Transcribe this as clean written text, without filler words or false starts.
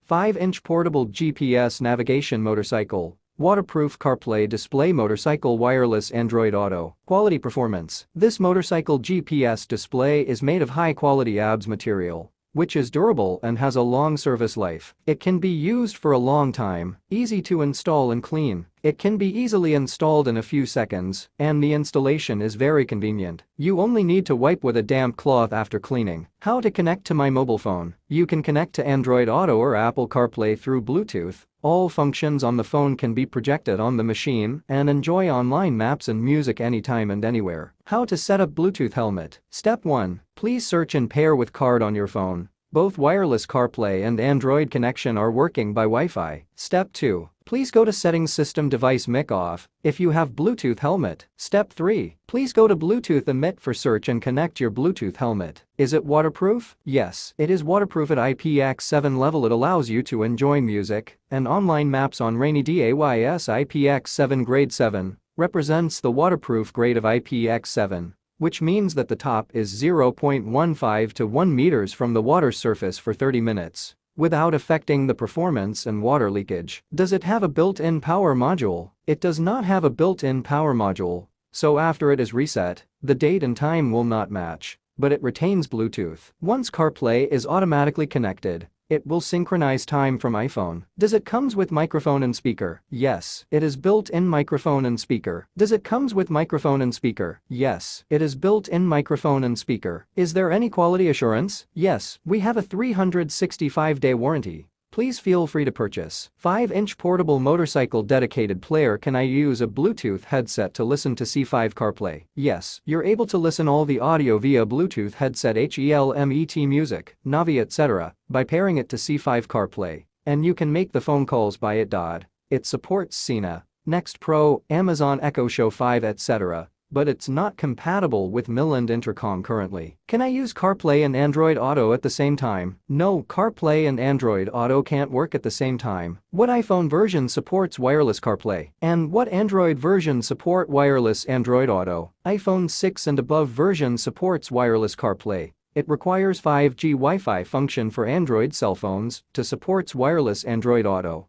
5-inch portable GPS navigation motorcycle. Waterproof CarPlay display motorcycle wireless Android Auto. Quality performance. This motorcycle GPS display is made of high-quality ABS material, which is durable and has a long service life. It can be used for a long time, easy to install and clean. It can be easily installed in a few seconds, and the installation is very convenient. You only need to wipe with a damp cloth after cleaning. How to connect to my mobile phone. You can connect to Android Auto or Apple CarPlay through Bluetooth. All functions on the phone can be projected on the machine and enjoy online maps and music anytime and anywhere. How to set up Bluetooth helmet. Step 1. Please search and pair with card on your phone. Both wireless CarPlay and Android connection are working by Wi-Fi. Step 2. Please go to Settings System Device Mic off if you have Bluetooth helmet. Step 3. Please go to Bluetooth emit for search and connect your Bluetooth helmet. Is it waterproof? Yes, it is waterproof at IPX7 level. It allows you to enjoy music and online maps on rainy days. IPX7 grade 7 represents the waterproof grade of IPX7, which means that the top is 0.15 to 1 meters from the water surface for 30 minutes. Without affecting the performance and water leakage. Does it have a built-in power module? It does not have a built-in power module, so after it is reset, the date and time will not match, but it retains Bluetooth. Once CarPlay is automatically connected, it will synchronize time from iPhone. Does it comes with microphone and speaker? Yes, it is built-in microphone and speaker. Does it comes with microphone and speaker? Yes, it is built-in microphone and speaker. Is there any quality assurance? Yes, we have a 365-day warranty. Please feel free to purchase. 5-inch portable motorcycle dedicated player. Can I use a Bluetooth headset to listen to C5 CarPlay? Yes, you're able to listen all the audio via Bluetooth headset, HELMET music, Navi etc. by pairing it to C5 CarPlay, and you can make the phone calls by it. It supports Sena, Next Pro, Amazon Echo Show 5 etc. but it's not compatible with Milland Intercom currently. Can I use CarPlay and Android Auto at the same time? No, CarPlay and Android Auto can't work at the same time. What iPhone version supports wireless CarPlay? And what Android version support wireless Android Auto? iPhone 6 and above version supports wireless CarPlay. It requires 5G Wi-Fi function for Android cell phones to supports wireless Android Auto.